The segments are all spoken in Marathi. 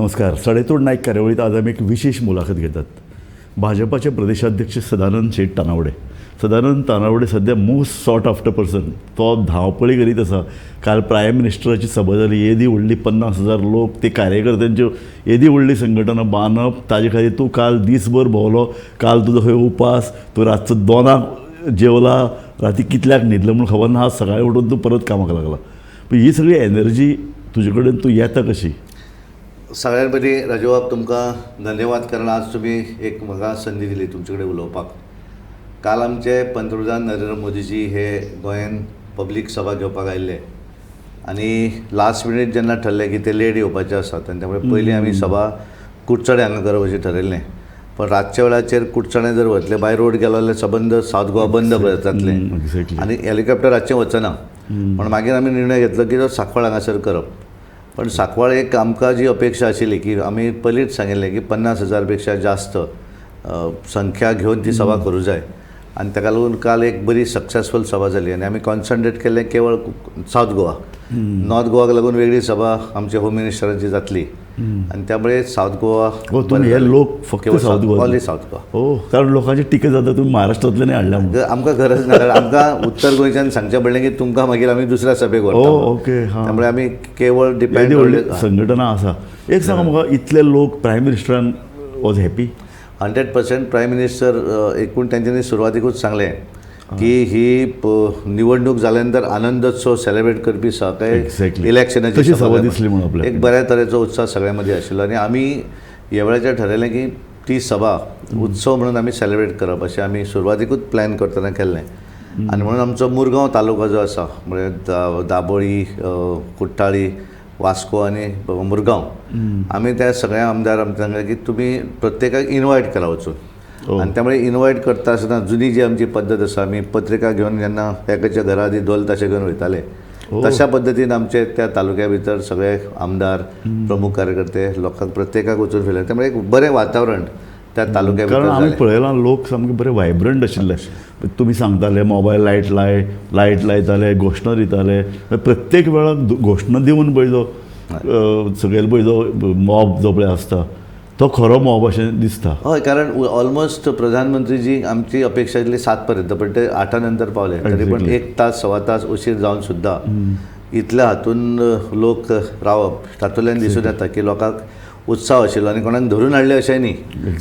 नमस्कार. साडेतोड नाईक कार्यावळीत आज आम्ही एक विशेष मुलाखत घेतात. भाजपाचे प्रदेशाध्यक्ष सदानंद शेठ तानावडे. सदानंद तानावडे सध्या मोस्ट सॉट आफ्टर पर्सन. तो धावपळी करीत आसा. काल प्रायम मिनिस्टराची सभा जाली. येदी व्हडली 50,000 लोक, ते कार्यकर्त्यांच्यो येदी व्हडली संघटना बांदप. ताजे खातीर तूं काल दीसभर भोंवलो. काल तुजो खंय उपास, तूं रातचो 2 जेवला, राती कितल्याक न्हिदलो म्हणून खबर ना. आज सकाळीं उठून तूं परत कामाक लागला. पण ही सगळी एनर्जी तुजे कडेन तूं येता कशी? सगळ्यात पयलीं राजूबाब तुमकां धन्यवाद, कारण आज तुमी एक म्हाका संदी दिली तुमचे कडेन उलोवपाक. काल आमचे पंतप्रधान नरेंद्र मोदीजी हे गोंयांत पब्लीक सभा घेवपाक आयिल्ले आनी लास्ट मिनीट जेन्ना ठरलें की ते लेट येवपाचें आसात आनी त्यामुळे पयलीं आमी सभा कुडचडे हांगा करप अशें ठरयल्लें. पण रातच्या वेळाचेर कुडचडे जर वतले बाय रोड गेलो जाल्यार सबंद सावथ गोवा बंद जातलें आनी हेलिकॉप्टर रातचें वचना. पण मागीर आमी निर्णय घेतलो की तो सांकवाळ हांगासर करप. पण सांकवाळ एक आमकां जी अपेक्षा आशिल्ली की आमी पयलींच सांगिल्लें की 50,000 पेक्षा जास्त संख्या घेवन ती सभा करूं जाय. आनी ताका लागून काल एक बरी सक्सेसफूल सभा जाली आनी आमी कॉन्सन्ट्रेट केल्लें केवळ सावथ गोवा. नॉर्थ गोवाक लागून वेगळी सभा आमच्या होम मिनिस्टरांची जातली आनी त्यामुळे सावथ गोवा हे लोक फक्त south Goa. Only south Goa. हो, कारण लोकांची टिका जाता तुम्ही महाराष्ट्रांतल्यान हाडल्या. आमकां गरज ना, कारण आमकां उत्तर गोंयच्यान सांगचें पडलें की तुमकां मागीर आमी दुसऱ्या सभेक व्हरता. ओके. त्यामुळे आमी केवळ डिपेंड संघटना आसा. एक सांगा म्हाका, इतले लोक प्रायम मिनिस्टरान वॉज हॅपी? 100% प्रायम मिनिस्टर एकूण तेंच्यांनी सुरवातीकूच सांगलें की ही निवडणूक जाल्या नंतर आनंदोत्सव सेलिब्रेट करपी सगळे इलेक्शनाची सभा दिसली म्हणून आपल्याक एक बऱ्या तरेचो उत्साह सगळ्या मदीं आशिल्लो आनी आमी ह्या वेळाचेर ठरयलें की ती सभा उत्सव म्हणून आमी सेलिब्रेट करप अशें आमी सुरवातीकूच प्लॅन करतना केल्लें. आनी म्हणून आमचो मुरगांव तालुका जो आसा म्हणजे दाबोळी, कुट्टाळी, वास्को आनी मुरगांव, आमी त्या सगळ्या आमदार आमकां सांगलें की तुमी प्रत्येकाक इनवायट करा वचून. आनी त्यामुळे इनवायट करता आसतना जुनी जी आमची पद्दत आसा, आमी पत्रिका घेवन जेन्ना एकाच्या घरा आदी दोल तशें घेवन वयताले, तशा पद्दतीन आमचे त्या तालुक्या भितर सगळे आमदार, प्रमुख कार्यकर्ते लोकांक प्रत्येकाक वचून फिरले. त्यामुळे एक बरें वातावरण त्या तालुक्या भितर. आमी पळयलां लोक सामके बरे वायब्रंट आशिल्ले. तुमी सांगताले मोबायल लायट लायताले, घोशणा दिताले. प्रत्येक वेळार घोशणा दिवन पळय जो सगळे पळय जो मॉब जो पळय आसता तो खरो मॉब अशें दिसता. हय, कारण ऑलमोस्ट प्रधानमंत्रीजी आमची अपेक्षा आशिल्ली 7 पर्यंत, पण ते 8 नंतर पावले. तरी पण 1 तास 1.25 तास उशीर जावन सुद्दां इतल्या हातून लोक रावप, तातूंतल्यान दिसून येता की लोकांक उत्साह आशिल्लो आनी कोणाक धरून हाडले अशें न्ही.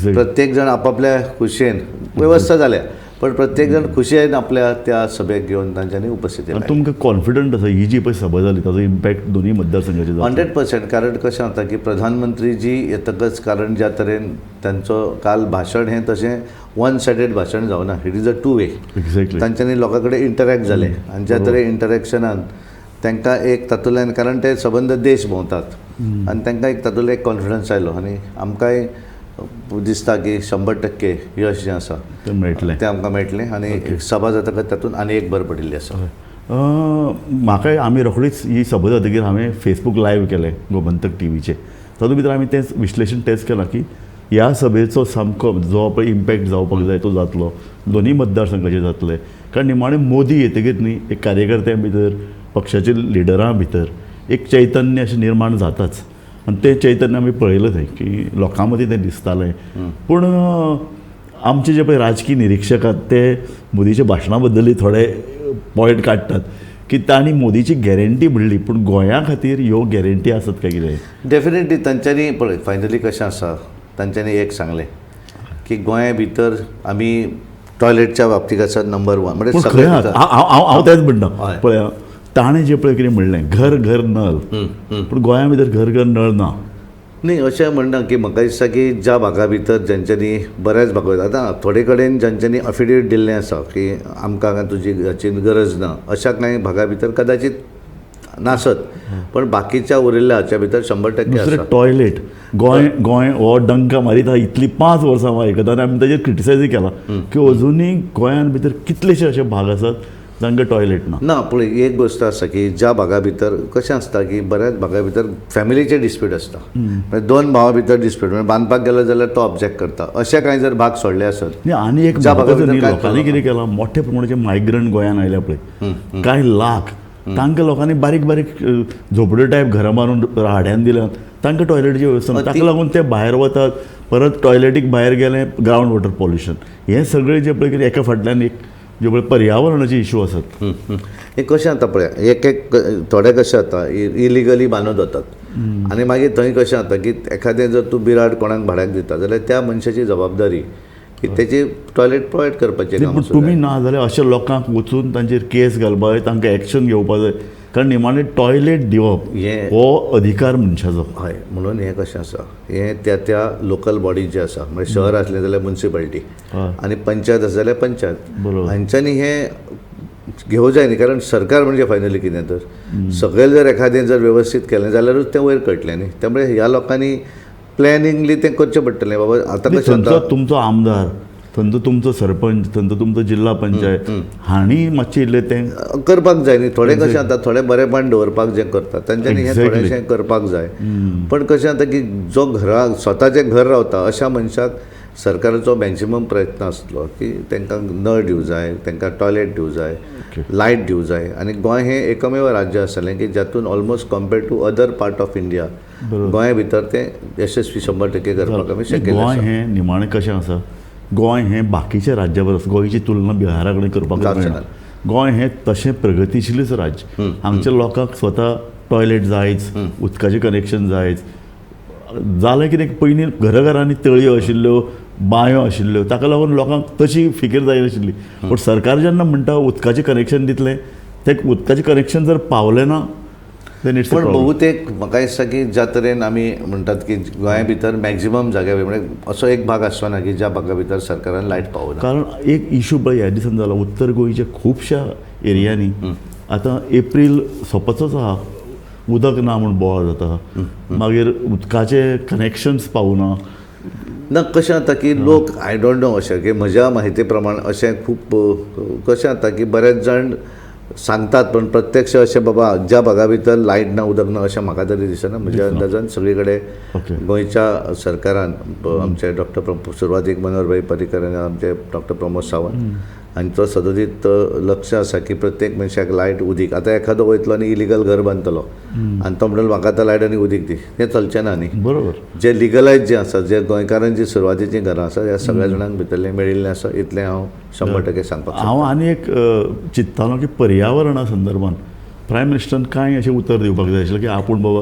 प्रत्येक जण आपापल्या खुशयेन व्यवस्था जाल्या, पण प्रत्येक जण खुशयेन आपल्या त्या सभेक घेवन तांच्यांनी उपस्थिती केली. तुमकां कॉन्फिडंट आसा ही जी पळय सभा जाली ताचो इम्पॅक्ट दोनूय मतदारसंघाचेर? 100%. कारण कशें जाता की प्रधानमंत्रीजी येतकच, कारण ज्या तरेन तांचो काल भाशण हें तशें वन सायडेड भाशण जावना, it is a 2 way. Exactly. तांच्यांनी लोकां कडेन इंटरॅक्ट जालें आनी ज्या तरेन इंटरॅक्शनान तांकां एक तातूंतल्यान, कारण ते सबंद देश भोंवतात आनी तांकां एक तातूंतलो एक कॉन्फिडन्स आयलो आनी आमकांय दिसता की 100% यश जें आसा तें आमकां मेळटलें आनी सभा जातकच तातूंत आनी एक भर पडिल्ली आसा. म्हाकाय आमी रोखडीच ही सभा जातकीर हांवें फेसबूक लायव्ह केलें गोमंतक टीव्हीचेर. तातूंत भितर आमी तें विश्लेशण तेंच केलां की ह्या सभेचो सामको जो पळय इम्पॅक्ट जावपाक जाय तो जातलो, दोनूय मतदारसंघाचेर जातले. कारण निमाणें मोदी येतकीर न्ही एक कार्यकर्त्यां भितर, पक्षाच्या लिडरां भितर एक चैतन्य अशें निर्माण जाताच. आनी तें चैतन्य आमी पळयलें थंय की लोकां मदीं तें दिसतालें. पूण आमचे जे पळय राजकीय निरीक्षक आसात ते मोदीच्या भाशणा बद्दलूय थोडे पॉयंट काडटात की तांणी मोदीची गॅरंटी म्हणली, पूण गोंया खातीर ह्यो गॅरंटी आसत काय कितें? डेफिनेटली तांच्यांनी पळय फायनली कशें आसा, तांच्यांनी एक सांगलें की गोंया भितर आमी टॉयलेटच्या बाबतींत आसात नंबर 1. म्हणजे हांव तेंच म्हणटा पळय, ताणें जें पळय कितें म्हणलें घर घर नळ, पूण गोंया भितर घर घर नळ ना. न्ही अशें म्हणना की म्हाका दिसता की ज्या भागा भितर जेंच्यांनी बऱ्याच भागा आतां थोडे कडेन जेंच्यांनी अफिडेवीट दिल्लें आसा की आमकां तुजी हाची गरज ना, अशा कांय भागा भितर कदाचित नासत, पण बाकीच्या उरिल्ल्या हाच्या भितर 100% आसा. टॉयलेट गोंय हो डंका मारीत आहा इतली 5 वर्सां आयकता आनी आमी ताजेर क्रिटिसायजूय केलां की अजुनूय गोंयान भितर कितलेशे अशे भाग आसात तांकां टॉयलेट ना. पळय एक गोश्ट आसा की ज्या भागा भितर कशें आसता की बऱ्याच भागा भितर फॅमिलीचे डिस्प्यूट आसता. म्हणजे 2 भावां भितर डिस्प्यूट, म्हणजे बांदपाक गेलो जाल्यार तो ऑब्जेक्ट करता. अशे कांय जर भाग सोडले आसत. आनी एक लोकांनी कितें केलां, मोठ्या प्रमाणाचे मायग्रंट गोंयान आयल्या पळय, कांय लाख तांकां लोकांनी बारीक बारीक झोपड्यो टायप घरां मारून हाड्यान दिल्यात, तांकां टॉयलेटची वेवस्था ना. ताका लागून ते भायर वतात, परत टॉयलेटीक भायर गेले ग्रावंड वॉटर पॉल्युशन. हे सगळे जे पळय कितें एका फाटल्यान एक जे पळय पर्यावरणाचे इशू आसात. हे कशें जाता पळय, एक थोडे कशें जाता इलिगली बांदून वतात आनी मागीर थंय कशें जाता की एखादें जर तूं बिराड कोणाक भाड्याक दिता जाल्यार त्या मनशाची जबाबदारी की तेची टॉयलेट प्रोवायड करपाचें काम पूण तुमी ना जाल्यार अशा लोकांक वचून तांचेर केस घालपाक जाय, तांकां एक्शन घेवपाक जाय. कारण निमाणें टॉयलेट दिवप हो अधिकार मनशाचो. हय, म्हणून हें कशें आसा, हें त्या लोकल बॉडी जे आसा, म्हणजे शहर आसलें जाल्यार म्युन्सिपालिटी आनी पंचायत आसा जाल्यार पंचायत, बरोबर. हांच्यांनी हें घेवं जाय न्ही. कारण सरकार म्हणजे फायनली कितें तर सगळें जर एखादें जर वेवस्थीत केलें जाल्यारूच तें वयर कळटलें न्ही. त्यामुळे ह्या लोकांनी प्लॅनिंगली तें करचें पडटलें. बाबा आतां कशें थंयचो जाता, तुमचो आमदार, थंयचो तुमचो सरपंच, थंयचो तुमचो जिल्ला पंचायत हांणी मातशें इल्लें तें करपाक जाय न्ही. थोडें कशें जाता, थोडे बरेपण दवरपाक जें करतात तांच्यांनी हें Exactly. थोडेंशें करपाक जाय. पण कशें जाता की जो स्वताचें घर रावता अशा मनशाक सरकाराचो मॅक्झिमम प्रयत्न आसलो की तांकां नळ दिवं जाय, तांकां टॉयलेट दिवं जाय, लायट दिवं जाय. आनी गोंय हें एकमेव राज्य आसलें की जातून almost compared to other part of India गोंया भितर तें यशस्वी 100% करपाक आमी शक्य गोंय हें निमाणें कशें आसा, गोंय हें बाकीच्या राज्या परस गोंयची तुलना बिहारा कडेन करपाक जायना. गोंय हें तशें प्रगतीशीलच राज्य. हांगच्या लोकांक स्वता टॉयलेट जायच, उदकाचें कनेक्शन जायच. जालें कितें, पयलीं घराघरांनी तळयो आशिल्ल्यो, बांयो आशिल्ल्यो, ताका लागून लोकांक तशी फिकीर जायनाशिल्ली. पूण सरकार जेन्ना म्हणटा उदकाचें कनेक्शन दितलें, तें उदकाचें कनेक्शन जर पावलें ना देन इट्स पण बहुतेक म्हाका दिसता की ज्या तरेन आमी म्हणटात की गोंया भितर मॅक्झिमम जाग्या म्हणजे असो एक भाग आसना की ज्या भागा भितर सरकारान लायट पावना. कारण एक इशू पळय ह्या दिसान जाला उत्तर गोंयच्या खुबश्या एरियांनी आतां एप्रील सोंपचोच आहा, उदक ना म्हूण बोवाळ जाता, मागीर उदकाचे कनेक्शन्स पावना. ना कशें जाता की लोक आय डोंट नो अशें की म्हज्या म्हायती प्रमाण अशें खूब कशें जाता की बरेच जाण सांगतात पण प्रत्यक्ष अशें बाबा ज्या भागा भितर लायट ना उदक ना अशें म्हाका तरी दिसना. म्हज्या अंदाजान सगळे कडेन गोंयच्या सरकारान आमचे सुरवातीक मनोहरभाई पर्रीकर आनी आमचे डॉक्टर प्रमोद सावंत हांचो सदतीत लक्ष आसा की प्रत्येक मनशाक लायट उदीक. आतां एखादो वयतलो आनी इलिगल घर बांदतलो आनी तो म्हणटलो म्हाका आतां लायट आनी उदीक दी, हें चलचें ना न्ही. बरोबर. जे लिगलायज जें आसा, जे गोंयकारांची सुरवातीचीं घरां आसा ह्या सगळ्या जाणांक भितरलें मेळिल्लें आसा, इतलें हांव 100% सांगपाक हांव आनी एक चिंत्तालो की पर्यावरणा संदर्भान प्रायम मिनिस्टरान कांय अशें उतर दिवपाक जाय आशिल्लें की आपूण बाबा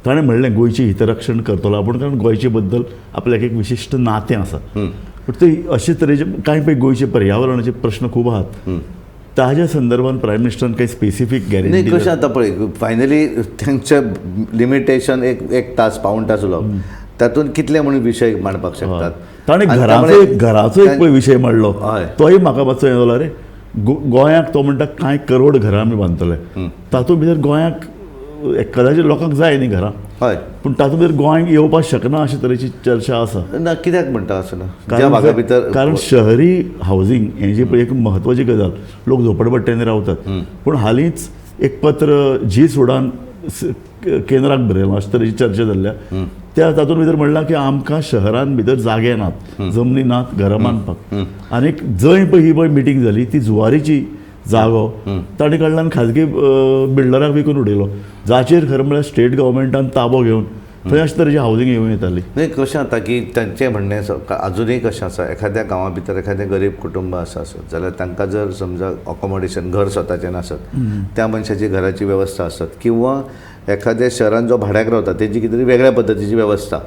ताणें म्हणलें गोंयचें हितरक्षण करतलो आपूण, कारण गोंयचे बद्दल आपल्याक एक विशिश्ट नातें आसा. पूण ते अशे तरेचे कांय पळय गोंयचे पर्यावरणाचे प्रश्न खूब आहात. ताज्या संदर्भान प्रायम मिनिस्टरान काही स्पेसिफीक नाही. गॅरंटी कशें जाता पळय, फायनली तेंचें लिमिटेशन एक तास पावण तास उलोवप, तातूंत कितले म्हणून विशय मांडपाक शकतात. ताणें घराचो एक पळय विशय मांडलो, तोय म्हाका मातसो हें जालो रे. गोंयाक तो म्हणटा कांय करोड घरां आमी बांदतले, तातूंत भितर गोंयाक कदाचित लोकांक जाय न्ही घरां, हय, पूण तातूंत भितर गोंयांक येवपाक शकना अशे तरेची चर्चा आसा. ना कित्याक म्हणटा आसना ज्या भागा भितर, कारण शहरी हावजींग हें जी पळय एक म्हत्वाची गजाल, लोक झोपडपट्ट्यांनी रावतात. पूण हालींच एक पत्र जी सुडान केंद्राक बरयलां अशे तरेची चर्चा जाल्ल्या, त्या तातूंत भितर म्हणलां की आमकां शहरान भितर जागे नात, जमनी नात घरां बांदपाक. आनी जंय पळय ही पळय मिटींग जाली ती जुवारीची जागो ताणे कडल्यान खाजगी बिल्डराक विकून उडयलो, जाचेर खरें म्हळ्यार स्टेट गव्हर्मेंटान ताबो घेवन थंय अशे तरेची हावजींग येवं येताली. नाही कशें जाता की तांचें म्हणणें अजुनूय कशें आसा, एखाद्या गांवा भितर एखादें गरीब कुटुंब आसत जाल्यार तांकां जर समजा अकोमोडेशन घर स्वताचें नासत, त्या मनशाची घराची वेवस्था आसत, किंवा एखाद्या शहरान जो भाड्याक रावता तेजी कितें तरी वेगळ्या पद्दतीची वेवस्था,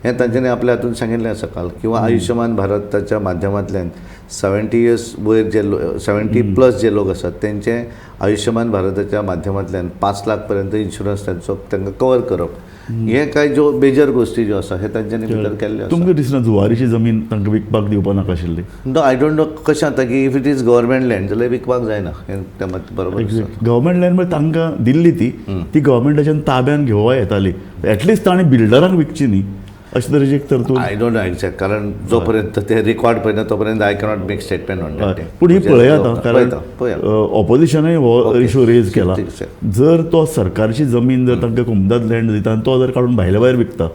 हें तांच्यांनी आपल्या हातून सांगिल्लें आसा काल. किंवा आयुश्यमान भारताच्या माध्यमांतल्यान 70 इयर्स वयर जे 70+ जे लोक आसात तेंचे आयुश्यमान भारताच्या माध्यमांतल्यान 5 लाख पर्यंत इन्शुरन्स तांकां कवर करप, हे कांय ज्यो मेजर गोश्टी ज्यो आसा हे तांच्यांनी भितर केल्ले आसा. तुमकां दिसना जुवारीची जमीन तांकां विकपाक दिवपा नाका आशिल्ली? No, I don't know. कशें जाता की if it is government land जाल्यार विकपाक जायना, हें तें मात बरोबर आसा. गव्हर्मेंट लँड म्हणजे तांकां दिल्ली ती गव्हर्मेंटाच्यान ताब्यान घेवं येताली. एटलिस्ट ताणें बिल्डरांक विकची न्ही अशे तरेची एक तरतूद. आय डोंट नो एक्झॅक्ट, कारण जोपर्यंत ते रिकॉर्ड पळयना तोपर्यंत I cannot make statement on that. पूण ही पळयात, कारण ऑपोजिशनूय हो इशू रेज केला. जर तो सरकारची जमीन जर तांकां कुमदाद लँड दिता आनी तो जर काडून भायल्या भायर विकता,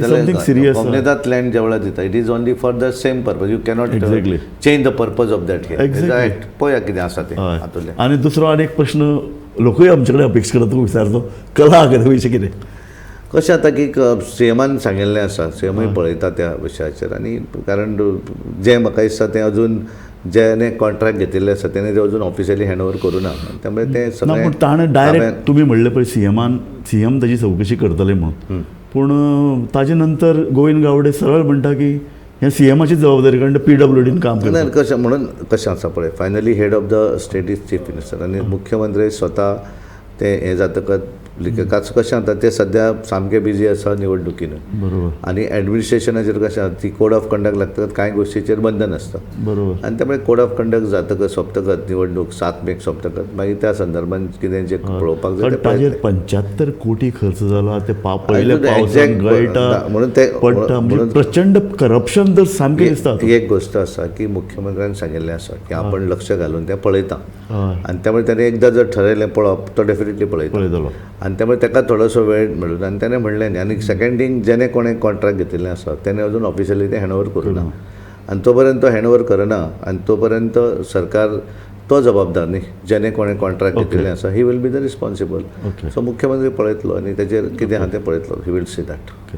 समथींग सिरियस. कोमनेदात लँड ज्या वेळार दिता, it is only for the same purpose, you cannot change the purpose of that. पळया कितें आसा तें हातूंतलें. आनी दुसरो आनी एक प्रश्न लोकूय आमचे कडेन अपेक्षा करता तूं विचारचो कला अकादमीचें कितें कशें जाता की सीएमान सांगिल्लें आसा सीएमूय पळयता त्या विशयाचेर आनी कारण जें म्हाका दिसता तें अजून जेणे कॉन्ट्रॅक्ट घेतिल्लें आसा तेणे तें अजून ऑफिशियली हँड ओवर करूं ना त्यामुळे तें ना सगळें पूण ताणें डायरेक्ट तुमी म्हणलें पळय सीएम ताची चवकशी करतले म्हणून पूण ताजे नंतर गोविंद गावडे सरळ म्हणटा की हें सीएमाची जबाबदारी कारण PWDन काम करता नाही कशें म्हणून कशें आसा पळय finally head of the state is chief minister आनी मुख्यमंत्री स्वता ते हें जातकच लिखकाच कशें जाता ते सद्या सामके बिजी आसा निवडणुकीन बरोबर आनी एडमिनिस्ट्रेशनाचेर कशें आसा ती कोड ऑफ कंडक्ट लागतकच कांय गोश्टीचेर बंधन आसता बरोबर आनी त्यामुळे कोड ऑफ कंडक्ट जातकच सोंपतकच निवडणूक 7 मेक सोंपतकच मागीर त्या संदर्भात कितें जें पळोवपाक जाय कारण तें ताजेर पळयतले. 75 कोटी खर्च जाला ते पयले exact पावसान गळटा म्हणून ते पडटा म्हणजे प्रचंड करप्शन तर सामकें दिसता एक गोष्ट आसा की मुख्यमंत्र्यान सांगिल्लें आसा की आपण लक्ष घालून तें पळयता हय आनी त्यामुळे ताणें एकदां जर ठरयलें पळोवप तो डेफिनेटली पळयता पळयतलो आनी त्यामुळे ताका थोडोसो वेळ मेळून आनी ताणें म्हणलें न्ही आनी सेकंड थींग जेणे कोणें कॉन्ट्रॅक्ट घेतिल्लें आसा तेणें अजून ऑफिशियली तें हँड ओवर करूं ना आनी तो पर्यंत तो हँड ओवर करना आनी तो पर्यंत सरकार तो जबाबदार न्ही जेणे कोणें कॉन्ट्रॅक्ट घेतिल्लें आसा he will be the responsible Okay. So मुख्यमंत्री पळयतलो आनी तेजेर कितें आहा तें पळयतलो ही वील सी दॅट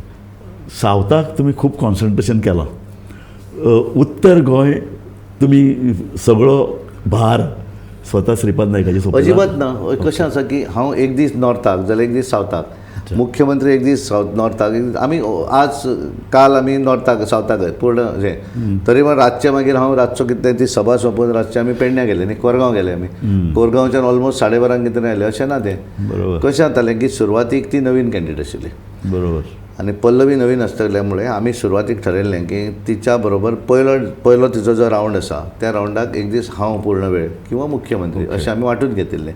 सावथाक तुमी खूब कॉन्सन्ट्रेशन केलां उत्तर गोंय तुमी सगळो भार स्वता श्रीपाद नायकाचेर सोंपला अजिबात ना कशें आसा की हांव एक दीस नॉर्थाक जाल्यार एक दीस सावथाक मुख्यमंत्री एक दीस नॉर्थाक आमी आज काल आमी नॉर्थाक सावथाक पूर्ण हें तरी पण रातचे मागीर हांव रातचो कितें ती सभा सोंपून रातचे आमी पेडण्यां गेले न्ही कोरगांव गेले आमी कोरगांवच्यान ऑलमोस्ट 12:30 कितें आयले अशें ना तें बरोबर कशें जातालें की सुरवातीक ती नवीन कॅन्डिडेट आशिल्ली बरोबर आनी पल्लवी नवीन आसतल्यामुळे आमी सुरवातीक ठरयल्लें की तिच्या बरोबर पयलो तिचो जो रावंड आसा त्या रावंडाक एक दीस हांव पूर्ण वेळ किंवा मुख्यमंत्री अशें आमी वांटून घेतिल्लें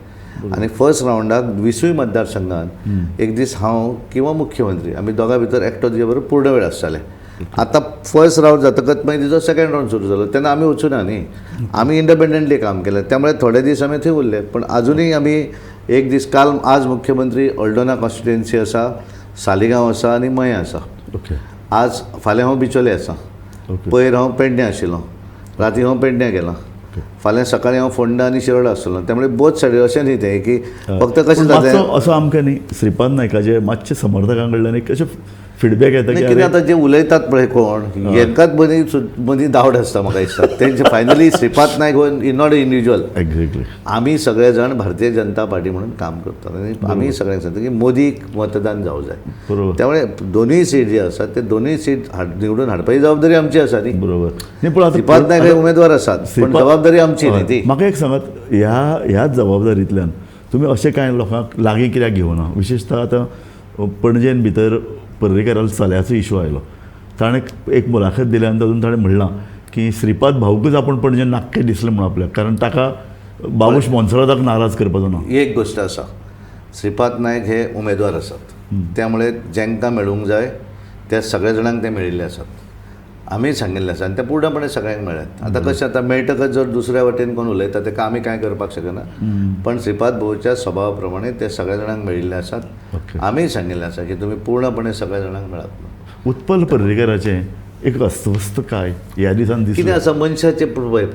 आनी फर्स्ट रावंडाक 20 मतदारसंघात एक दीस हांव किंवा मुख्यमंत्री आमी दोगां भितर एकटो तिचे बरोबर पूर्ण वेळ आसताले आतां फर्स्ट रावंड जातकच मागीर तिचो सेकंड रावंड सुरू जालो तेन्ना आमी वचूना न्ही आमी इंडिपेंडंटली काम केलें त्यामुळे थोडे दीस आमी थंय उरले पण अजुनूय आमी एक दीस काल आज मुख्यमंत्री ऑल्डोना कॉन्स्टिट्युएन्सी आसा सालिगांव आसा आनी मयां आसा ओके आज फाल्यां हांव बिचोले आसा ओके पयर हांव पेडण्यां आशिल्लो राती हांव पेडण्यां गेलां फाल्यां सकाळीं हांव फोंडा आनी शिरोडा आसतलो त्यामुळे बोथ सायडीर अशें न्ही तें की फक्त कशें जालें असो आमकां न्ही श्रीपाद नायकाचे मातशे समर्थकां कडल्यान एक अशें फीडबॅक येता की कितें जाता जे उलयतात पळय कोण हेंकाच मदीं दावड आसता म्हाका दिसता तेंचे finally Shripad Naik is not a individual exactly आमी सगळे जाण भारतीय जनता पार्टी म्हणून काम करतात आनी आमी सगळ्यांक सांगता की मोदीक मतदान जावं जाय बरोबर त्यामुळे दोनूय सीट जे आसात ते दोनूय सीट निवडून हाडपाची जबाबदारी आमची आसा न्ही बरोबर नाही पण श्रीपाद नायक हे उमेदवार आसात पण जबाबदारी आमची न्ही ती म्हाका एक सांगात ह्याच जबाबदारींतल्यान तुमी अशें कांय लोकांक लागीं कित्याक घेवना विशेशतः आतां पणजेन भितर पर्रेकराल चल्याचो इशू आयलो ताणें एक मुलाखत दिल्या आनी तातूंत ताणें म्हणलां की श्रीपाद भाऊकच आपण पणजेन नाक्के दिसलें म्हणून आपल्याक कारण ताका बाबूश मोन्सराताक नाराज करपाचो ना एक गोश्ट आसा श्रीपाद नायक हे उमेदवार आसात त्यामुळे जेंकां मेळूंक जाय त्या सगळ्या जाणांक ते मेळिल्ले आसात आमी सांगिल्लें आसा आनी ते पूर्णपणे सगळ्यांक मेळ्ळ्यात आतां कशें जाता मेळटकच जर दुसऱ्या वटेन कोण उलयता तेका आमी कांय करपाक शकना पण श्रीपाद भाऊच्या स्वभावा प्रमाणे ते सगळ्या जाणांक मेळिल्ले आसात आमी सांगिल्लें आसा की तुमी पूर्णपणे सगळ्या जाणांक मेळात उत्पल पर्रेकराचें एक अस्वस्थ काय ह्या दिसान कितें दिसलें आसा मनशाचें पळय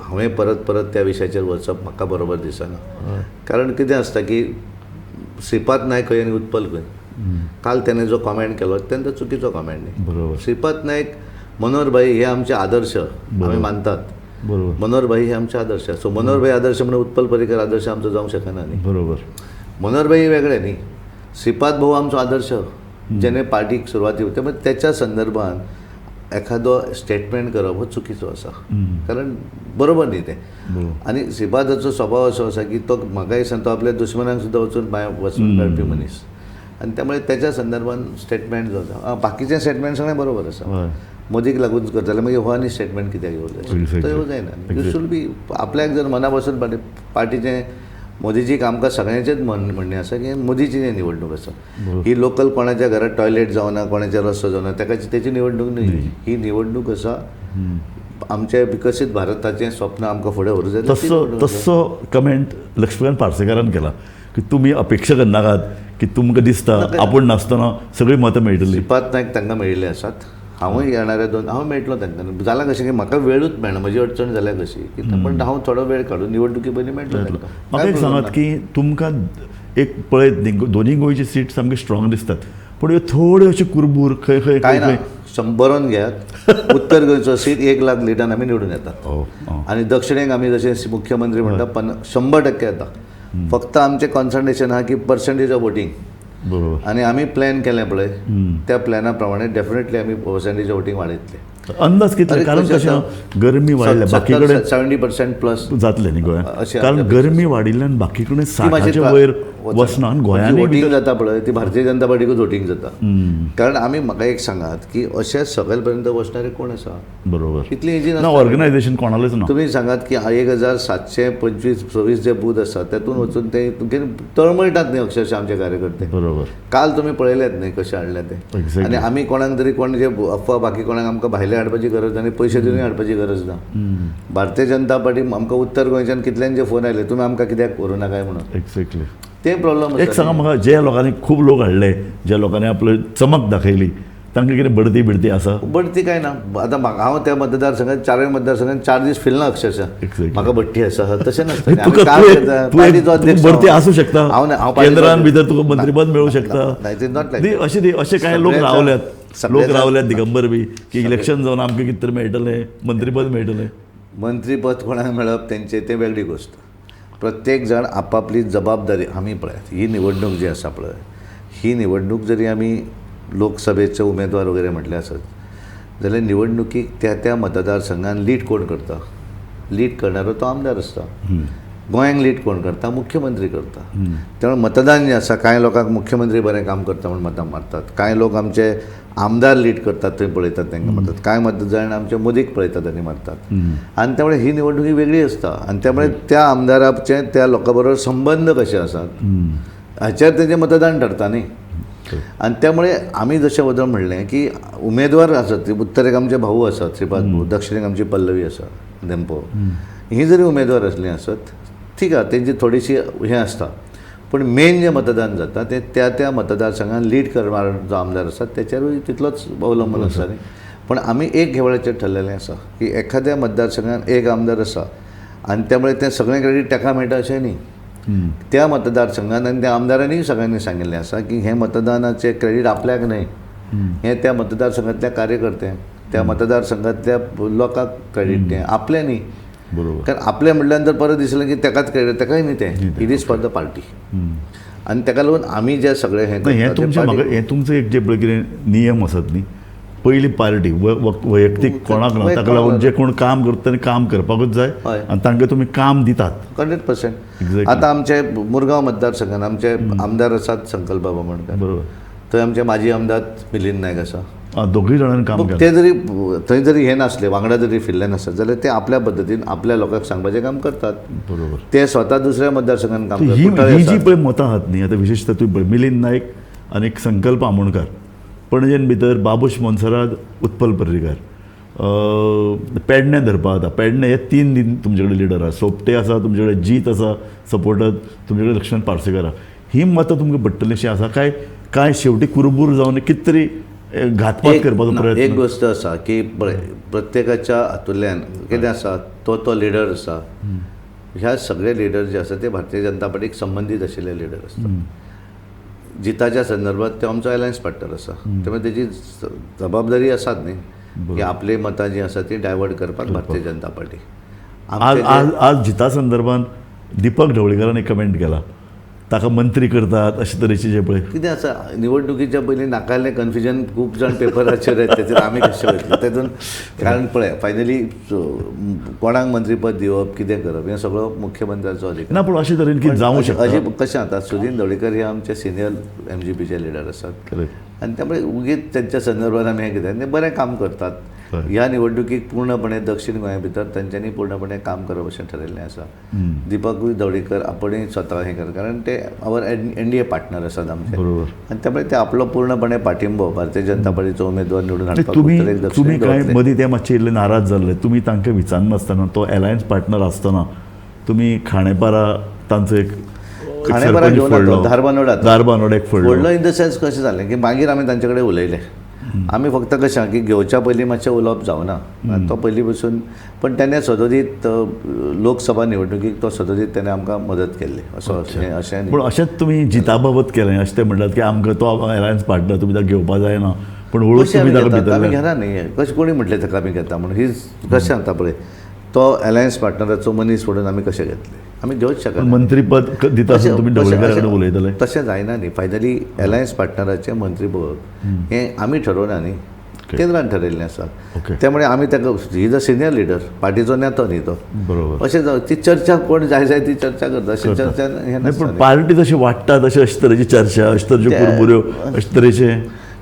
हांवें परत परत त्या विशयाचेर वचप म्हाका बरोबर दिसना कारण कितें आसता की श्रीपाद नायक खंय आनी उत्पल खंय काल त्याने जो कॉमेंट केलो तेन्ना चुकीचो कॉमेंट न्ही बरोबर श्रीपाद नायक मनोहर भाई हे आमचे आदर्श आमी मानतात बरोबर मनोहर भाई हे आमचे आदर्श सो मनोहर भाई आदर्श म्हणून उत्पल पर्रीकर आदर्श आमचो जावंक शकना न्ही बरोबर मनोहर भाई वेगळे न्ही श्रीपाद भाऊ आमचो आदर्श जेणे पार्टीक सुरवाती होते पण त्याच्या संदर्भात एखादो स्टेटमेंट करप हो चुकीचो आसा कारण बरोबर न्ही तें आनी श्रीपादाचो स्वभाव असो आसा की तो म्हाका दिसता तो आपल्या दुश्मनांक सुद्दां वचून मेळपी मनीस आनी त्यामुळे त्याच्या संदर्भात स्टेटमेंट जो आसा बाकीचे स्टेटमेंट सगळें बरोबर आसा मोदीक लागून करता जाल्यार मागीर हो आनी स्टेटमेंट कित्याक येवं जाय तो येवं जायना यू शूड बी आपल्याक जर मना पासून पार्टीचें मोदीची आमकां सगळ्यांचेच म्हणणें आसा की मोदीची जी निवडणूक आसा ही लोकल कोणाच्या घरात टॉयलेट जावना कोणाच्या रस्तो जावना तेची निवडणूक न्ही ही निवडणूक आसा आमच्या विकसीत भारताचें स्वप्न आमकां फुडें व्हरूंक जाय तसो कमेंट लक्ष्मीकांत पार्सेकारान केला की तुमी अपेक्षा करनाकात की तुमकां दिसता आपूण नासतना सगळीं मतां मेळटलीं श्रीपाद नायक तांकां मेळिल्ले आसात हांवूय येणाऱ्या हांव मेळटलो तांकां. जालां कशें की म्हाका वेळूच मेळना, म्हजी अडचण जाल्या कशी की पण हांव थोडो वेळ काडून निवडणुकी पयलीं मेळटलो तांकां. म्हाका एक सांगात की तुमकां एक पळयत न्ही दोनूय गोंयची सीट सामकी स्ट्रॉंग दिसतात, पूण ह्यो थोड्यो अश्यो कुरबूर खंय खंय काय ना, बरोवन घेयात. उत्तर गोंयचो सीट 1 लाख लिटान आमी निवडून येतात आनी दक्षिणेक आमी जशें मुख्यमंत्री म्हणटा 100% येता. फक्त आमचें कॉन्सन्ट्रेशन आहा की पर्संटेज ऑफ वोटींग. बरोबर. आनी आमी प्लॅन केलें पळय त्या प्लॅना प्रमाणे डेफिनेटली आमी पर्संटेज ऑफ वोटींग वाडयतले. अंदाज कितले? कारण कशें गरमी वाडल्या बाकी कडेन 70% प्लस जातले न्ही गोंयांत, कारण गरमी वाडिल्ल्यान बाकी कडेन 60च्या वयर वचना आनी गोंयांनी वोटींग जाता पळय ती भारतीय जनता पार्टीकूच वोटींग जाता. कारण आमी म्हाका एक सांगात की अशें सकयल पर्यंत वचणारे कोण आसा? बरोबर. इतली इजी ना, ऑर्गनायझेशन कोणालेच ना. तुम्ही सांगात की 1725-26 जे बूथ आसात तेतून वचून ते तळमळटात न्ही अक्षरशः आमचे कार्यकर्ते. बरोबर. काल तुमी पळयलेत न्ही कशें हाडले ते. आनी आमी कोणाक तरी कोण जे अफवा बाकी कोणाक आमकां भायले हाडपाची गरज ना आनी पयशे दिवनय हाडपाची गरज ना. भारतीय जनता पार्टी आमकां उत्तर गोंयच्यान कितल्यांचे फोन आयले तुमी आमकां कित्याक करूं नाकाय म्हणून. एक्झॅक्टली ते प्रॉब्लम. एक सांगा म्हाका, ज्या लोकांनी खूब लोक हाडले, ज्या लोकांनी आपली चमक दाखयली, तांकां कितें बढती बिडती आसा? बढती काय ना. आतां हांव त्या मतदारसंघात 4 मतदारसंघात 4 दीस फिरना अक्षरशः. म्हाका बढती आसा तशें नासता. बढती आसूं शकता, केंद्रान भितर तुका मंत्रीपद मेळूं शकता. अशें कांय लोक रावल्यात दिगंबर बी की इलेक्शन जावन आमकां कितें तरी मेळटलें, मंत्रीपद मेळटलें. मंत्रीपद कोणाक मेळप तेंचे ते वेगळी गोश्ट. प्रत्येक जण आपापली जबाबदारी आमी पळयात. ही निवडणूक जी आसा पळय, ही निवडणूक जरी आमी लोकसभेचे उमेदवार वगैरे म्हटले आसत जाल्यार निवडणुकीक त्या मतदारसंघान लीड कोण करता? लीड करणारो तो आमदार आसता. गोंयांक लीड कोण करता? मुख्यमंत्री करता. त्यामुळे मतदान जें आसा, कांय लोकांक मुख्यमंत्री बरें काम करता म्हणून मतां मारतात, कांय लोक आमचे आमदार लीड करतात थंय पळयतात तांकां मारतात, कांय मतदान आमचे मोदीक पळयतात आनी मारतात. आनी त्यामुळे ही निवडणूक ही वेगळी आसता. आनी त्यामुळे त्या आमदाराचे त्या लोकां बरोबर संबंध कशे आसात हाचेर तेजें मतदान ठरता न्ही. आनी त्यामुळे आमी जशें उदाहरण म्हणलें की उमेदवार आसात, उत्तरेक आमचे भाऊ आसात श्रीपाद भाऊ, दक्षिणेक आमची पल्लवी आसा देंपो, ही जरी उमेदवार असलीं आसत ठीक आहे, तेंची थोडीशी हें आसता, पण मेन जें मतदान जाता तें त्या मतदारसंघान लीड करणारो जो आमदार आसा तेचेरूय तितलोच अवलंबून आसा न्ही. पण आमी एक घेवळाचेर ठरलेलें आसा की एखाद्या मतदारसंघान एक आमदार आसा आनी त्यामुळे तें सगळें क्रेडीट ताका मेळटा अशें न्ही. त्या मतदारसंघान आनी त्या आमदारांनी सगळ्यांनी सांगिल्लें आसा की हें मतदानाचें क्रेडीट आपल्याक न्हय, हें त्या मतदारसंघातल्या कार्यकर्त्यांक, त्या मतदारसंघातल्या लोकांक क्रेडीट तें आपलें न्ही. बरोबर. कारण आपल्या म्हटल्यानंतर परत दिसलें की तेकाच क्रेडीट, तेकाय न्ही तें, it is for the party. आनी तेका लागून आमी जे सगळें हें तुमचें एक जे पळय कितें नियम आसात न्ही, पयली पार्टी वैयक्तीक कोणाक ना, ताका लागून जे कोण काम करता तेणी काम करपाकूच जाय आनी तांकां तुमी काम दितात 100%. आतां आमचे मुरगांव मतदारसंघान आमचे आमदार आसात संकल्प बाबा म्हणटा, बरोबर, थंय आमचे माजी आमदार मिलिंद नायक आसा. दोगूय जाणांनी काम केलें. ते जरी थंय जरी हे नासले, वांगडा जरी फिरले नासत जाल्यार ते आपल्या पद्दतीन आपल्या लोकांक सांगपाचें काम करतात. बरोबर. ते स्वता दुसऱ्या मतदारसंघान काम करतात. ही जी पळय मतां आहात न्ही, आतां विशेशतः तुवें पळय मिलिंद नायक आनी एक संकल्प आमोणकार, पणजेन भितर बाबूश मोन्सरात, उत्पल पर्रीकार, पेडणे धरपा जाता. पेडणे हे 3 दिन तुमचे कडेन लिडर आसा, सोपटे आसा तुमचे कडेन, जीत आसा सपोर्टर, तुमचे कडेन लक्ष्मण पार्सेकर आसा. ही मतां तुमकां पडटलीशी आसा काय शेवटी कुरबूर जावन कितें तरी घातपात करपाचो प्रयत्न? एक गोश्ट आसा की प्रत्येकाच्या हातूंतल्यान कितें आसा, तो लिडर आसा, ह्या सगळे लिडर जे आसा ते भारतीय जनता पार्टीक संबंदीत आशिल्ले लिडर आसता. जिताच्या संदर्भात तो आमचो अलायन्स पार्टनर आसा, त्यामुळे तेजी जबाबदारी आसात न्ही की आपली मतां जी आसा ती डायवर्ट करपाक भारतीय जनता पार्टी. आज जिता संदर्भात दीपक ढवळीकरान एक कमेंट केला, ताका मंत्री करतात अशे तरेचे जे पळय कितें आसा. निवडणुकीच्या पयलीं नाकाल्लें कन्फ्युजन खूब जाण पेपराचेर येता, तेचेर आमी कशें वयतले तेतून. कारण पळय फायनली कोणाक मंत्रीपद दिवप, कितें करप, हें सगळो मुख्यमंत्र्याचो अधिकार ना. पूण अशे तरेन कितें जावं शकता अशें कशें जाता. सुदीन ढवळीकर हे आमचे सिनियर MGPचे लिडर आसात आनी त्यामुळे उगीच त्यांच्या संदर्भात आमी हें कितें, ते बरें काम करतात. ह्या निवडणुकीक पूर्णपणे दक्षिण गोंया भितर तांच्यांनी पूर्णपणे काम करप अशें ठरयल्लें आसा. दिपकूय ढवळीकर आपणूय स्वता हें कर, कारण ते आवर NDA पार्टनर आसात आमचे, आनी त्यामुळे ते आपलो पूर्णपणे पाठिंबो भारतीय जनता पार्टीचो उमेदवार निवडून हाडपाक तुमी काय मदीं ते मातशे इल्ले नाराज जाल्ले. तुमी तांकां विचारनासतना, तो अलायन्स पार्टनर आसतना तुमी खाणेपारा तांचो एक खाणेपारा घेवन धारबांदोड धारबांदोड एक फोडलो इन द सेन्स कशें जालें की मागीर आमी तांचे कडेन उलयले आमी फक्त कशें की घेवच्या पयलीं मातशें उलोवप जावना तो पयलीं पसून पण तेणे सदोदीत लोकसभा निवडणुकीक तो सदोदीत तेणे आमकां मदत केल्ली अशें पूण अशेंच तुमी जिता बाबत केलें अशें ते म्हणटात की आमकां तो अलायन्स पार्टनर तुमी ताका घेवपा जायना पूण हळूच तुमी ताका आमी भितर घेना न्ही कशें कोणी म्हटलें ताका आमी घेता म्हणून ही कशें जाता पळय तो अलायन्स पार्टनराचो मनीस म्हणून आमी कशें घेतले आमी घेवच शकना मंत्रीपद दिता आसतना तुमी ढवळीकारा कडेन उलयतले तशें जायना न्ही फायनली अलायन्स पार्टनराचें मंत्रीपद हें आमी ठरोवना न्ही केंद्रान ठरयल्लें आसा त्यामुळे आमी ताका he is a senior leader पार्टीचो नेतो न्ही तो बरोबर अशें ती चर्चा कोण जाय जाय ती चर्चा करता अशें चर्चा हें नाही पण पार्टी तशी वाडटा तशी अशे तरेची चर्चा अशे तरेच्यो कुरमुऱ्यो अशे तरेचे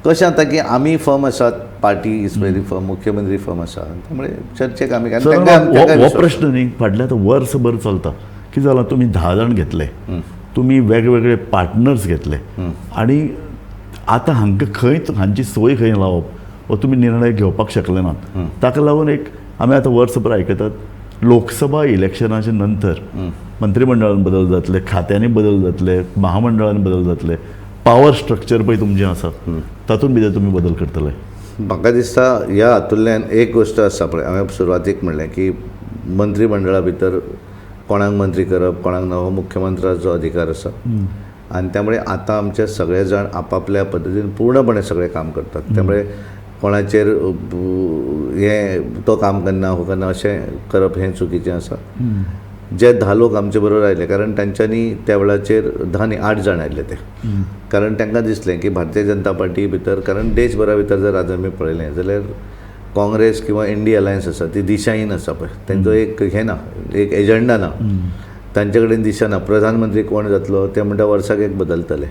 कशें जाता की आमी फर्म आसात पार्टी इज व्हेरी फर्म मुख्यमंत्री फर्म आसा त्यामुळे चर्चेक आमी हो प्रश्न न्ही फाटल्या आतां वर्सभर चलता कितें जालां तुमी 10 जाण घेतले तुमी वेगवेगळे पार्टनर्स घेतले आनी आतां हांकां खंय हांची सोय खंय लावप हो तुमी निर्णय घेवपाक शकले नात ताका लागून एक आमी आतां वर्सभर आयकतात लोकसभा इलेक्शनाच्या नंतर मंत्रिमंडळान बदल जातले खात्यांनी बदल जातले महामंडळान बदल जातले पावर स्ट्रक्चर पळय तुमचें आसा तातूंत भितर तुमी बदल करतले म्हाका दिसता ह्या हातूंतल्यान एक गोश्ट आसा पळय हांवें सुरवातेक म्हणलें की मंत्रिमंडळा भितर कोणाक मंत्री करप कोणाक नवो मुख्यमंत्र्याचो अधिकार आसा आनी त्यामुळे आतां आमचे सगळे जाण आपापल्या पद्दतीन पूर्णपणे सगळें काम करतात त्यामुळे कोणाचेर हें तो काम करना हो करना अशें करप हें चुकीचें आसा जे 10 लोक आमचे बरोबर आयले कारण तांच्यांनी त्या वेळाचेर 10 न्ही 8 जाण आयले ते कारण तांकां दिसलें की भारतीय जनता पार्टी भितर कारण देशभरा भितर जर आज आमी पळयलें जाल्यार काँग्रेस किंवा इंडी अलायन्स आसा ती दिशाहीन आसा पळय तांचो एक हें ना एक एजंडा ना तांचे कडेन दिशा ना प्रधानमंत्री कोण जातलो ते म्हणटा वर्साक एक बदलतले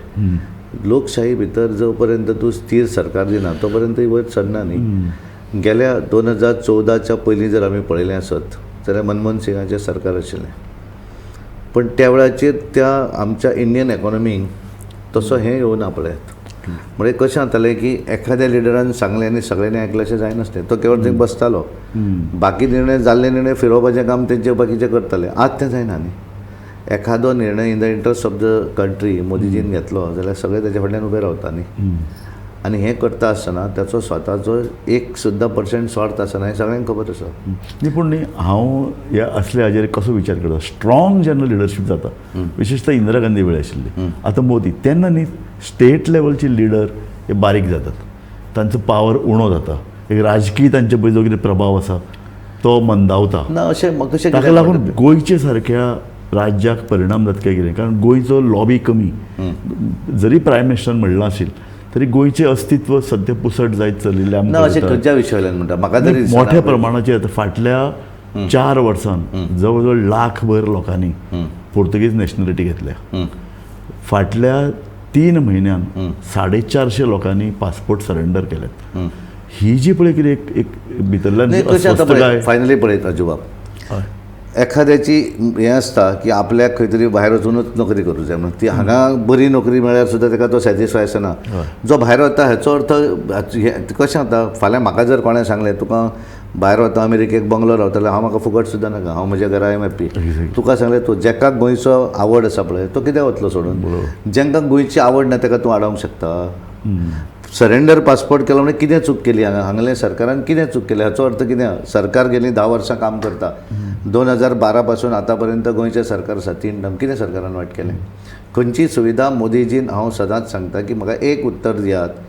लोकशाही भितर जो पर्यंत तूं स्थिर सरकार दिना तो पर्यंत ही वयर सरना न्ही गेल्या 2014च्या पयलीं जर आमी पळयलें आसत जाल्यार मनमोहन सिंगाचें सरकार आशिल्लें पण त्या वेळाचेर त्या आमच्या इंडियन इकॉनॉमीक तसो हें येवना पळयात म्हणजे कशें जातालें की एखाद्या लिडरान सांगलें आनी सगळ्यांनी आयकलें अशें जायनासलें तो केवळ थंय बसतालो बाकी निर्णय जाल्ले निर्णय फिरोवपाचें काम तेंचे बाकीचे करताले आज तें जायना न्ही एखादो निर्णय in the interest of the country मोदीजीन घेतलो जाल्यार सगळे ताचे फाटल्यान उबे रावता न्ही आनी हें करता आसतना ताचो स्वताचो 1% स्वार्थ आसना हें सगळ्यांक खबर आसा न्ही पूण न्ही हांव ह्या असल्या हाजेर कसो विचार करता स्ट्रॉंग जेन्ना लिडरशीप जाता विशेषतः इंदिरा गांधी वेळ आशिल्ली आतां मोदी तेन्ना न्ही स्टेट लेवलचे लिडर हे बारीक जातात तांचो पावर उणो जाता एक राजकीय तांचे पळय जो कितें प्रभाव आसा तो मंदावता ना अशें कशें ताका लागून गोंयचे सारक्या राज्याक परिणाम जाता काय कितें कारण गोंयचो लॉबी कमी जरी प्रायम मिनिस्टरान म्हणलां आशिल तरी गोंयचें अस्तित्व सद्या पुसट जायत चलिल्लें ना अशें खंयच्या विशयान म्हणटा म्हाका तरी मोठ्या प्रमाणाचेर फाटल्या 4 वर्सांत जवळ जवळ लाखभर लोकांनी पोर्तुगीज नॅशनॅलिटी घेतल्या फाटल्या 3 म्हयन्यांत 450 लोकांनी पासपोर्ट सरेंडर केल्यात ही जी पळय कितें एक भितरल्यान फायनली पळयत राजूबाब एखाद्याची हें आसता की आपल्याक खंय तरी भायर वचूनच नोकरी करूं जाय म्हणून ती हांगा बरी नोकरी मेळ्ळ्यार सुद्दां ताका तो सॅटिस्फाय आसना जो भायर वता हाचो अर्थ कशें जाता फाल्यां म्हाका जर कोणें सांगलें तुका भायर वता अमेरिकेक बंगलो रावतले हांव म्हाका फुकट सुद्दां नाका हांव म्हज्या घरा हॅप्पी तुका सांगलें तूं जेका गोंयचो आवड आसा पळय तो कित्याक वतलो सोडून जेंका गोंयची आवड ना ताका तूं आडावंक शकता सरेंडर पासपोर्ट केलो म्हणजे कितें चूक केली हांगले सरकारान कितें चूक केली हाचो अर्थ कितें सरकार गेली 10 वर्सां काम करता 2012 पासून आतां पर्यंत गोंयचें सरकार आसा 3 टर्म कितें सरकारान वायट केलें खंयची सुविधा मोदीजीन हांव सदांच सांगता की म्हाका एक उत्तर दियात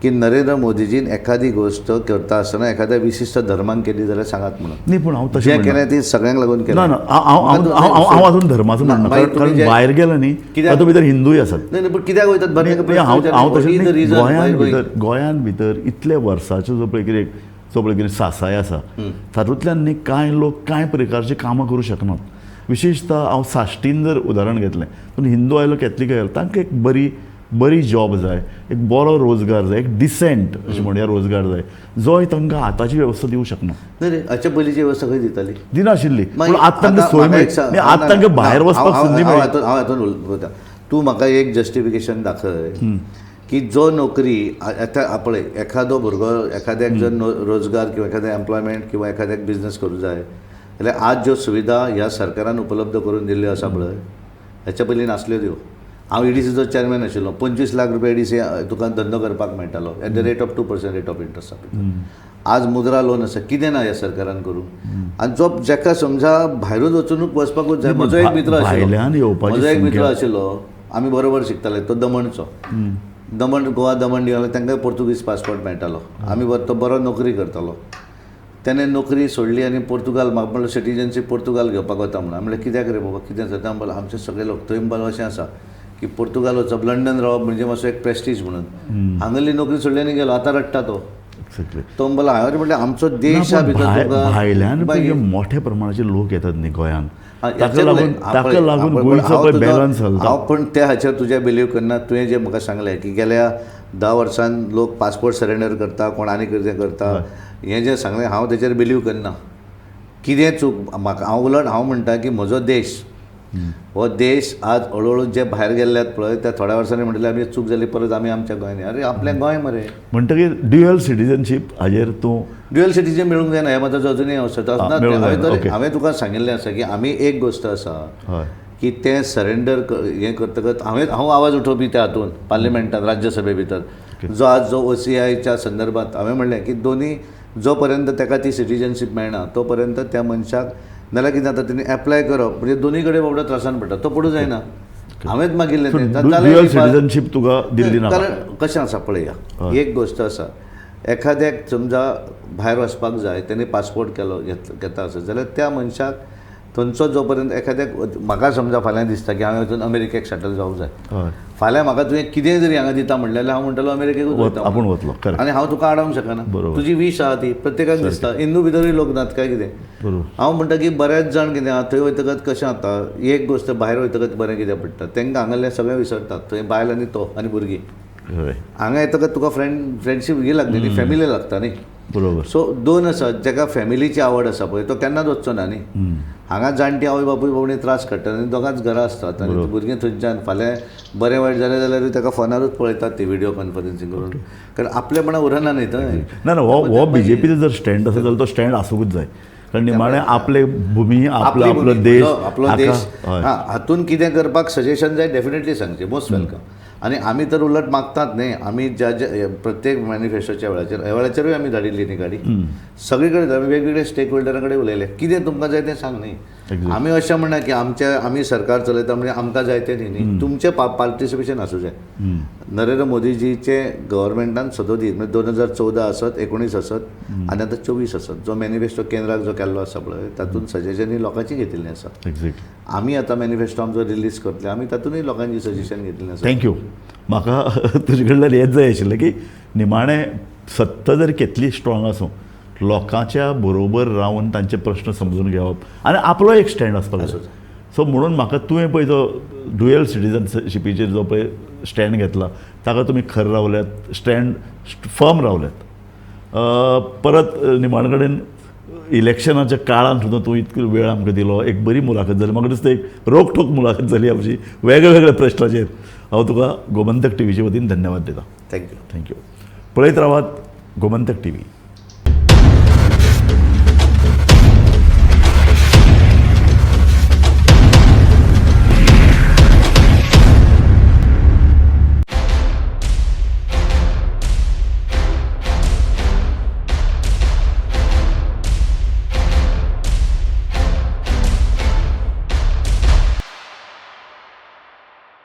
की नरेंद्र मोदीजीन एखादी गोष्ट करता आसतना एखाद्या विशिश्ट धर्मान केली जाल्यार सांगात म्हणून न्ही पूण हांव तशें केलें ती सगळ्यांक लागून केलें ना हांव अजून धर्माचो म्हणना कारण भायर गेलो न्ही तातूंत भितर हिंदूय आसात नाही पूण कित्याक वयतात हांव तशें गोंयांत भितर इतले वर्साचो जो पळय कितें सासाय आसा तातूंतल्यान न्ही कांय लोक कांय प्रकारची कामां करूं शकनात विशेषतः हांव साश्टीन जर उदाहरण घेतलें पूण हिंदू आयलो कॅथलीक आयलो तांकां एक बरी जॉब जाय एक बरो रोजगार जाय एक डिसेंट अशें म्हणया रोजगार जाय जो तांकां आतांची वेवस्था दिवंक शकना नाही हाचे पयलींची वेवस्था खंय दिताली दिनाशिल्ली पूण आतां तांकां सोय मेळटा आतां तांकां भायर वचपाक संदी मेळटा हांव हातून उलयता तूं म्हाका एक जस्टिफिकेशन दाखय की जो नोकरी आतां पळय एखादो भुरगो एखाद्याक जर रोजगार किंवा एखाद्या एम्प्लॉयमेंट किंवा एखाद्याक बिझनेस करूं जाय जाल्यार आज ज्यो सुविधा ह्या सरकारान उपलब्ध करून दिल्ल्यो आसा पळय हेच्या पयलीं नासल्यो त्यो हांव EDCचो चॅरमॅन आशिल्लो, 25 लाख रुपया EDC तुका धंदो करपाक मेळटालो at the rate of 2% rate of interest. आज मुद्रा लोन आसा, कितें ना ह्या सरकारान करूं. आनी जो जेका समजा भायरूच वचूनच वचपाकूच जाय. म्हजो एक मित्र आशिल्लो, आमी बरोबर शिकताले, तो दमणचो. गोवा दमण दिवाले तांकां पोर्तुगीज पासपोर्ट मेळटालो. आमी तो बरो नोकरी करतालो. त्याने नोकरी सोडली आनी पोर्तुगाल म्हाका म्हणलें सिटीजनशीप पोर्तुगाल घेवपाक वता म्हणून. म्हणलें कित्याक रे बाबा, कितें जाता म्हणलें आमचे सगळे लोक थंय म्हणपाक अशें आसा की पोर्तुगाल वचप, लंडन रावप म्हणजे मातसो एक प्रेस्टीज म्हणून. हांगली नोकरी सोडली आनी गेलो, आतां रडटा तो. तो म्हणला हांवें म्हणलें आमचो देश भायल्यान मोठ्या प्रमाणाचे लोक येतात न्ही गोंयान, ताका लागून गोंयचो पळय बॅलन्स हांव पण त्या हाचेर तुजें बिलीव करना. तुवें जें म्हाका सांगलें की गेल्या 10 वर्सान लोक पासपोर्ट सरेंडर करता, कोण आनी कितें करता, हें जें सांगलें हांव तेचेर बिलीव करना. कितें चूक म्हाका, हांव म्हणटा की म्हजो देश, हो देश आज हळूहळू जे भायर गेल्ले पळय त्या थोड्या वर्सांनी म्हणटले आमी चूक जाली, परत आमी आमच्या गोंयांनी. अरे आपलें गोंय मरे. म्हणटकीर ड्युअल सिटीजनशीप हाजेर तूं ड्युअल सिटीजन मेळूंक जायना, हें म्हाजो अजुनूय आवश्यकता आसना. हांवें तुका सांगिल्लें आसा की आमी एक गोश्ट आसा की तें सरेंडर हें करतकच हांव आवाज उठोवपी त्या हातूंत पार्लिमेंटांत राज्यसभे भितर. जो आज जो OCIच्या संदर्भात हांवें म्हणलें की दोनी जो पर्यंत ताका ती सिटीजनशीप मेळना तो पर्यंत त्या मनशाक नाल्यार कितें जाता तेणी एप्लाय करप, म्हणजे दोनी कडेन बाबडो त्रासान पडटा, तो पडूं जायना. हांवेंच मागिल्लें तें सिटीजनशीप तुका दिल्ली ना. कारण कशें आसा पळया, एक गोश्ट आसा, एखाद्याक समजा भायर वचपाक जाय, तेणी पासपोर्ट घेता आसत जाल्यार त्या मनशाक थंयचो जो पर्यंत एखाद्याक, म्हाका समजा फाल्यां दिसता की हांवें वचून अमेरिकेक सेटल जावंक जाय, फाल्यां म्हाका तुवें कितेंय जरी हांगा दिता म्हणलें जाल्यार हांव म्हणटलो अमेरिकेकूच वता आपूण वतलो. आनी हांव तुका आडावंक शकना. तुजी वीश आहा ती प्रत्येकाक दिसता. हिंदू भितरूय लोक नात काय कितें. हांव म्हणटा की बरेच जाण कितें आहा, थंय वयतकच कशें जाता, एक गोश्ट भायर वयतकच बरें कितें पडटा, तांकां हांगासलें सगळें विसरतात. थंय बायल आनी तो आनी भुरगीं. हांगा येतकच तुका फ्रेंडशीप ही लागली न्ही, फॅमिली लागता न्ही. बरोबर. सो दोन आसात, जाका फॅमिलीची आवड आसा पळय तो केन्नाच वचचो ना न्ही. हांगा जाणटी आवय बापूय बाबडी त्रास काडटात आनी दोगांच घरां आसतात आनी भुरगीं थंयच्यान फाल्यां बरें वायट जालें जाल्यार ताका फोनारूच पळयतात ती व्हिडिओ कॉन्फरन्सींग करून. कारण आपलेपणां उरना न्ही थंय. ना हो BJPचो जर स्टँड आसा जाल्यार तो स्टँड आसूंकूच जाय. कारण निमाणें आपले भुमी, आपलो देश, हातून कितें करपाक सजेशन जाय डेफिनेटली सांगचें, मोस्ट वेलकम. आनी आमी तर उलट मागतात न्ही, आमी प्रत्येक मॅनिफेस्टोच्या वेळाचेर, ह्या वेळाचेरूय आमी धाडिल्ली न्ही गाडी. सगळे कडेन आमी वेगवेगळे स्टेक होल्डरां कडेन उलयले, कितें तुमकां जाय तें सांग न्ही. आमी अशें म्हणना की आमी सरकार चलयता म्हणजे आमकां जाय तें न्ही. तुमचें पार्टिसिपेशन आसूं जाय. नरेंद्र मोदीजीचे गव्हर्मेंटान सदोदीत म्हणजे 2014 आसत, 19 आसत आनी आतां 24 आसत, जो मॅनिफेस्टो केंद्राक जो केल्लो आसा पळय तातूंत सजेशनी लोकांची घेतिल्लीं आसा. आमी आतां मॅनिफेस्टो आमचो रिलीज करतले, आमी तातूंतय लोकांची सजेशन घेतिल्लीं आसा. थँक्यू. म्हाका तुजे कडल्यान हेंच जाय आशिल्लें की निमाणें सत्ता जर कितली स्ट्रॉंग आसूं, लोकांच्या बरोबर रावन तांचे प्रश्न समजून घेवप आनी आपलो एक स्टँड आसपाक जाय. सो म्हणून म्हाका तुवें पळय जो ड्युअल सिटीजनशिपीचेर जो पळय स्टँड घेतला ताका तुमी खरें रावल्यात, स्टँड फर्म रावल्यात. परत निमाणे कडेन इलेक्शनाच्या काळान सुद्दां तूं इतको वेळ आमकां दिलो, एक बरी मुलाखत जाली. म्हाका दिसता एक रोखठोक मुलाखत जाली आमची वेगळ्या वेगळ्या प्रश्नाचेर. हांव तुका गोमंतक टीव्हीचे वतीन धन्यवाद दिता. थँक्यू. पळयत रावात गोमंतक टीव्ही.